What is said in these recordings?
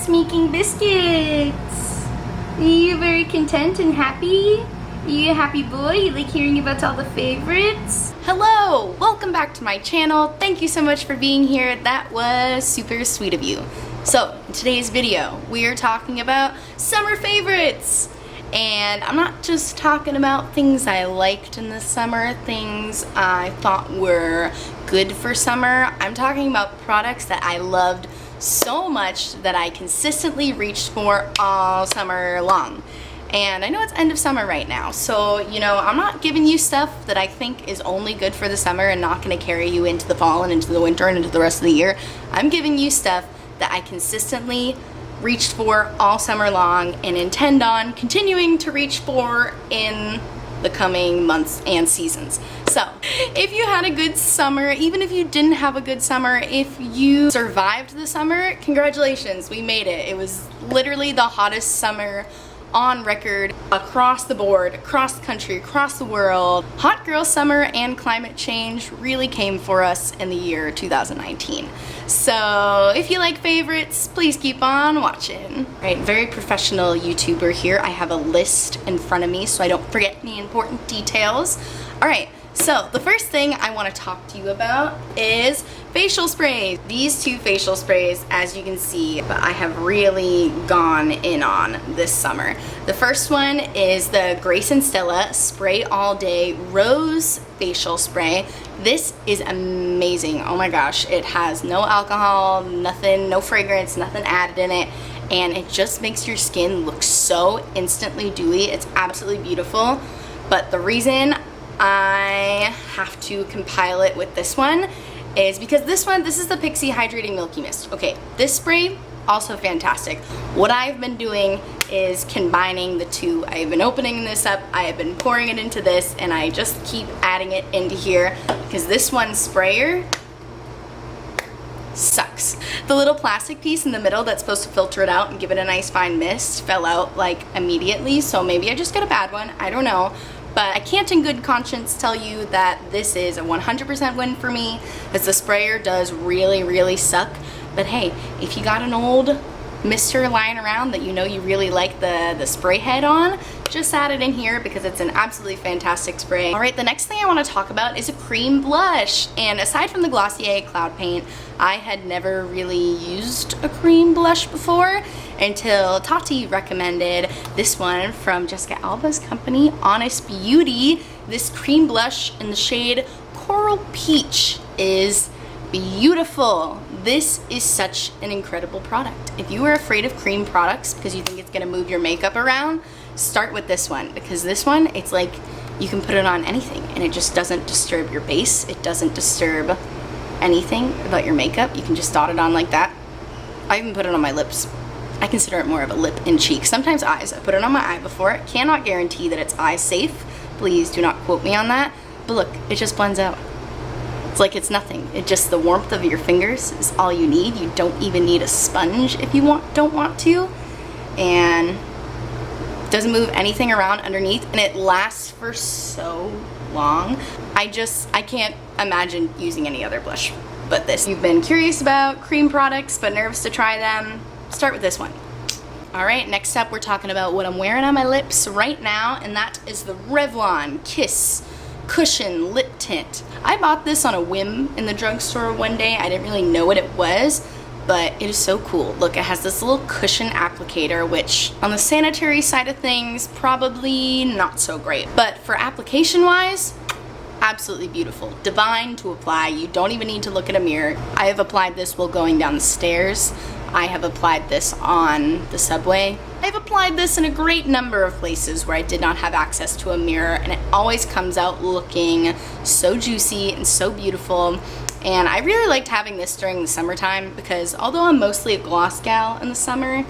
Carats making biscuits. Are you very content and happy? Are you a happy boy? You like hearing about all the favorites? Hello! Welcome back to my channel. Thank you so much for being here. That was super sweet of you. So, in today's video, we are talking about summer favorites. And I'm not just talking about things I liked in the summer, things I thought were good for summer. I'm talking about products that I loved so much that I consistently reached for all summer long. And I know it's end of summer right now, so you know, I'm not giving you stuff that I think is only good for the summer and not going to carry you into the fall and into the winter and into the rest of the year. I'm giving you stuff that I consistently reached for all summer long and intend on continuing to reach for in the coming months and seasons. So, if you had a good summer, even if you didn't have a good summer, if you survived the summer, congratulations, we made it. It was literally the hottest summer on record across the board, across the country, across the world. Hot girl summer and climate change really came for us in the year 2019. So if you like favorites, please keep on watching. All right, very professional YouTuber here. I have a list in front of me so I don't forget any important details. All right, so the first thing I want to talk to you about is facial sprays. These two facial sprays, as you can see, I have really gone in on this summer. The first one is the Grace and Stella Spray All Day Rose Facial Spray. This is amazing. Oh my gosh, it has no alcohol, nothing, no fragrance, nothing added in it, and it just makes your skin look so instantly dewy. It's absolutely beautiful. But the reason I have to compile it with this one is because this is the Pixi Hydrating Milky Mist. Okay, this spray, also fantastic. What I've been doing is combining the two. I've been opening this up, I have been pouring it into this, and I just keep adding it into here because this one sprayer sucks. The little plastic piece in the middle that's supposed to filter it out and give it a nice fine mist fell out like immediately, so maybe I just got a bad one, I don't know. But I can't in good conscience tell you that this is a 100% win for me, as the sprayer does really, really suck. But hey, if you got an old mister lying around that you know you really like the spray head on, just add it in here because it's an absolutely fantastic spray. All right, the next thing I want to talk about is a cream blush. And aside from the Glossier Cloud Paint, I had never really used a cream blush before until Tati recommended this one from Jessica Alba's company, Honest Beauty. This cream blush in the shade Coral Peach is beautiful. This is such an incredible product. If you are afraid of cream products because you think it's gonna move your makeup around, start with this one, because this one, it's like you can put it on anything and it just doesn't disturb your base. It doesn't disturb anything about your makeup. You can just dot it on like that. I even put it on my lips. I consider it more of a lip and cheek. Sometimes eyes. I put it on my eye before. Cannot guarantee that it's eye safe. Please do not quote me on that. But look, it just blends out. It's like it's nothing. It just, the warmth of your fingers is all you need. You don't even need a sponge if you don't want to. And it doesn't move anything around underneath, and it lasts for so long. I can't imagine using any other blush but this. You've been curious about cream products but nervous to try them, start with this one. All right, next up we're talking about what I'm wearing on my lips right now, and that is the Revlon Kiss Cushion Lip Tint. I bought this on a whim in the drugstore one day. I didn't really know what it was, but it is so cool. Look, it has this little cushion applicator, which on the sanitary side of things, probably not so great. But for application wise, absolutely beautiful. Divine to apply. You don't even need to look at a mirror. I have applied this while going down the stairs. I have applied this on the subway. I've applied this in a great number of places where I did not have access to a mirror, and it always comes out looking so juicy and so beautiful. And I really liked having this during the summertime because although I'm mostly a gloss gal in the summer,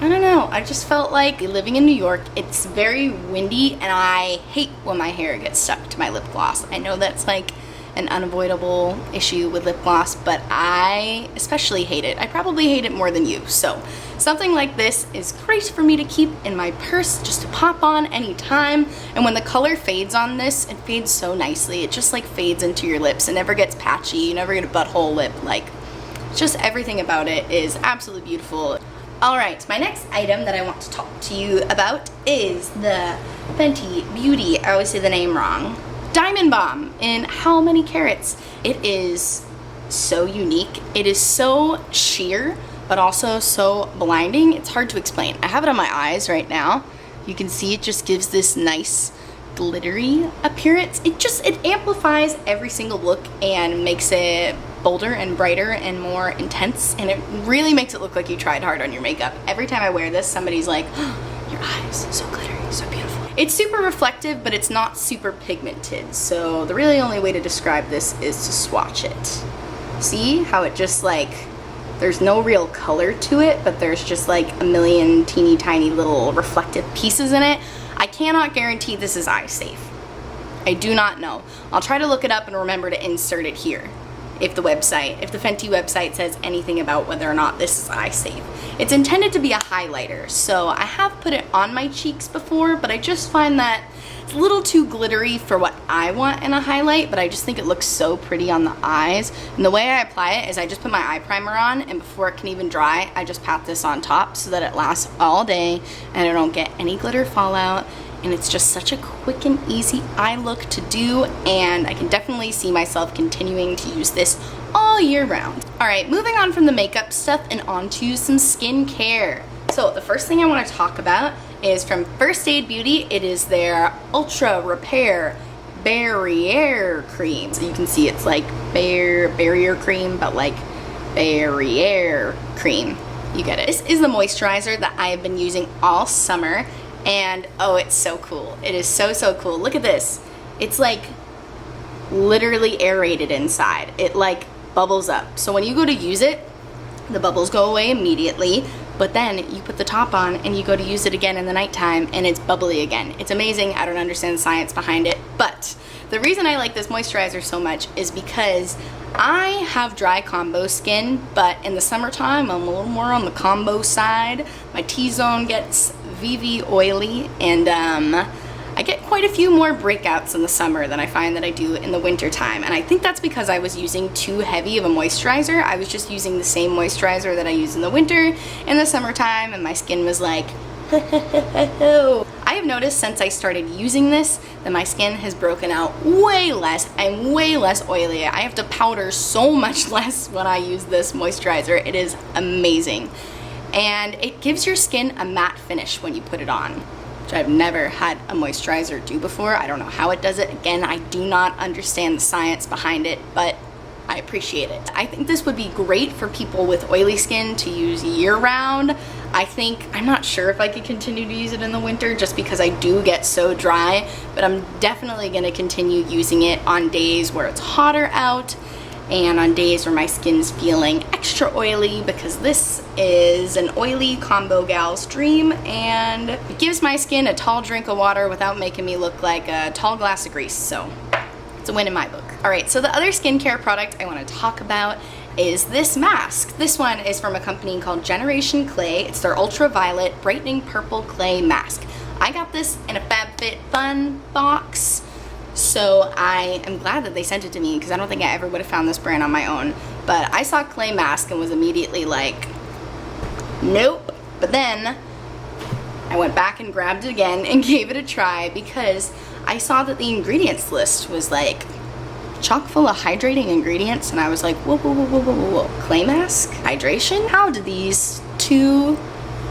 I don't know, I just felt like living in New York, it's very windy and I hate when my hair gets stuck to my lip gloss. I know that's like an unavoidable issue with lip gloss, but I especially hate it. I probably hate it more than you. So something like this is great for me to keep in my purse just to pop on anytime. And when the color fades on this, it fades so nicely. It just like fades into your lips. It never gets patchy. You never get a butthole lip. Like, just everything about it is absolutely beautiful. Alright, my next item that I want to talk to you about is the Fenty Beauty, I always say the name wrong, Diamond Bomb in how many carats? It is so unique. It is so sheer, but also so blinding. It's hard to explain. I have it on my eyes right now. You can see it just gives this nice glittery appearance. It amplifies every single look and makes it bolder and brighter and more intense, and it really makes it look like you tried hard on your makeup. Every time I wear this, somebody's like, oh, your eyes, so glittery, so beautiful. It's super reflective, but it's not super pigmented, so the really only way to describe this is to swatch it. See how it just like, there's no real color to it, but there's just like a million teeny tiny little reflective pieces in it. I cannot guarantee this is eye safe. I do not know. I'll try to look it up and remember to insert it here if the Fenty website says anything about whether or not this is eye safe. It's intended to be a highlighter, so I have put it on my cheeks before, but I just find that it's a little too glittery for what I want in a highlight, but I just think it looks so pretty on the eyes. And the way I apply it is I just put my eye primer on, and before it can even dry, I just pat this on top so that it lasts all day and I don't get any glitter fallout. And it's just such a quick and easy eye look to do, and I can definitely see myself continuing to use this all year round. Alright, moving on from the makeup stuff and onto some skincare. So the first thing I want to talk about is from First Aid Beauty. It is their Ultra Repair BarriAIR cream. So you can see it's like barrier cream, but like BarriAIR cream. You get it. This is the moisturizer that I have been using all summer. And oh, it's so cool. It is so, so cool. Look at this. It's like literally aerated inside. It like bubbles up. So when you go to use it, the bubbles go away immediately, but then you put the top on and you go to use it again in the nighttime and it's bubbly again. It's amazing. I don't understand the science behind it, but the reason I like this moisturizer so much is because I have dry combo skin, but in the summertime I'm a little more on the combo side. My T-zone gets VV oily, and I get quite a few more breakouts in the summer than I find that I do in the winter time, and I think that's because I was using too heavy of a moisturizer. I was just using the same moisturizer that I use in the winter in the summertime, and my skin was like I have noticed since I started using this that my skin has broken out way less. I'm way less oily. I have to powder so much less when I use this moisturizer. It is amazing. And it gives your skin a matte finish when you put it on, which I've never had a moisturizer do before. I don't know how it does it. Again, I do not understand the science behind it, but I appreciate it. I think this would be great for people with oily skin to use year-round. I'm not sure if I could continue to use it in the winter just because I do get so dry, but I'm definitely gonna continue using it on days where it's hotter out and on days where my skin's feeling extra oily, because this is an oily combo gal's dream, and it gives my skin a tall drink of water without making me look like a tall glass of grease, so it's a win in my book. Alright, so the other skincare product I want to talk about is this mask. This one is from a company called Generation Clay. It's their Ultraviolet Brightening Purple Clay Mask. I got this in a FabFitFun box, so I am glad that they sent it to me because I don't think I ever would have found this brand on my own. But I saw Clay Mask and was immediately like, nope. But then I went back and grabbed it again and gave it a try because I saw that the ingredients list was like chock full of hydrating ingredients, and I was like, whoa, whoa, whoa, whoa, whoa, whoa, clay mask? Hydration? How do these two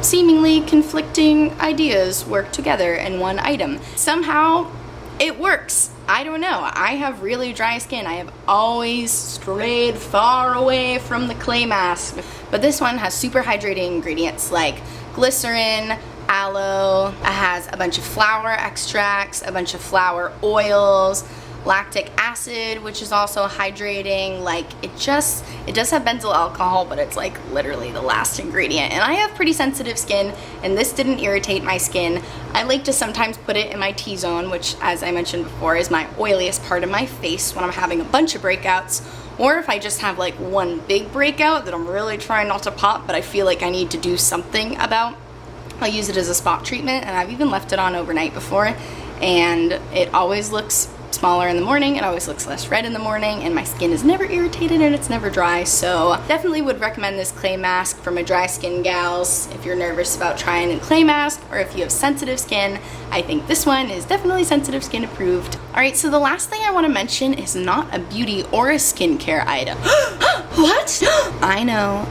seemingly conflicting ideas work together in one item? Somehow it works. I don't know. I have really dry skin. I have always strayed far away from the clay mask, but this one has super hydrating ingredients like glycerin, aloe. It has a bunch of flower extracts, a bunch of flower oils, lactic acid, which is also hydrating. Like, it does have benzyl alcohol, but it's like literally the last ingredient. And I have pretty sensitive skin, and this didn't irritate my skin. I like to sometimes put it in my T-zone, which, as I mentioned before, is my oiliest part of my face when I'm having a bunch of breakouts, or if I just have like one big breakout that I'm really trying not to pop, but I feel like I need to do something about. I'll use it as a spot treatment, and I've even left it on overnight before, and it always looks smaller in the morning, it always looks less red in the morning, and my skin is never irritated and it's never dry. So definitely would recommend this clay mask for my dry skin gals. If you're nervous about trying a clay mask, or if you have sensitive skin, I think this one is definitely sensitive skin approved. Alright, so the last thing I want to mention is not a beauty or a skincare item. What? I know.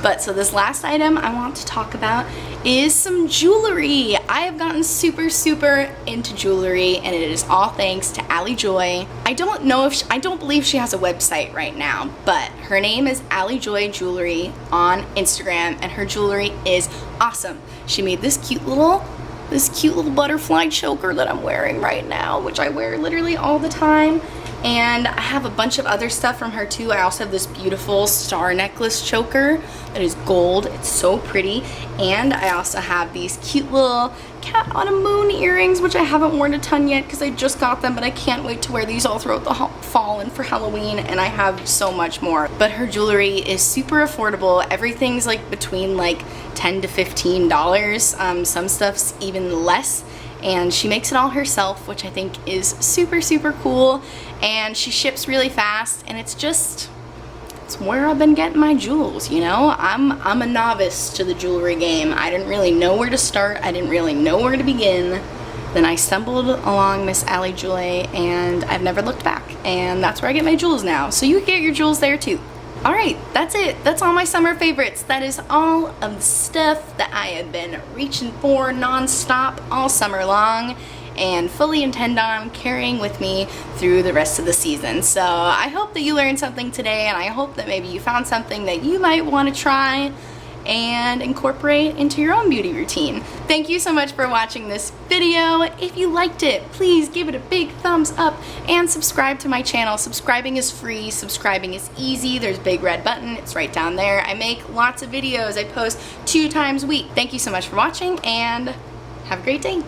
But so this last item I want to talk about is some jewelry. I have gotten super into jewelry, and it is all thanks to Allie Joy. I don't believe she has a website right now, but her name is Allie Joy Jewelry on Instagram, and her jewelry is awesome. She made this cute little butterfly choker that I'm wearing right now, which I wear literally all the time. And I have a bunch of other stuff from her too. I also have this beautiful star necklace choker that is gold. It's so pretty. And I also have these cute little cat on a moon earrings, which I haven't worn a ton yet because I just got them, but I can't wait to wear these all throughout the fall and for Halloween, and I have so much more. But her jewelry is super affordable. Everything's like between like $10 to $15. Some stuff's even less. And she makes it all herself, which I think is super cool, and she ships really fast, and it's where I've been getting my jewels, you know? I'm a novice to the jewelry game. I didn't really know where to start. I didn't really know where to begin. Then I stumbled along Miss Allie Joy, and I've never looked back, and that's where I get my jewels now. So you can get your jewels there too. Alright, that's it. That's all my summer favorites. That is all of the stuff that I have been reaching for non-stop all summer long and fully intend on carrying with me through the rest of the season. So I hope that you learned something today, and I hope that maybe you found something that you might want to try and incorporate into your own beauty routine. Thank you so much for watching this video. If you liked it, please give it a big thumbs up and subscribe to my channel. Subscribing is free, subscribing is easy. There's a big red button, it's right down there. I make lots of videos. I post 2 times a week. Thank you so much for watching, and have a great day.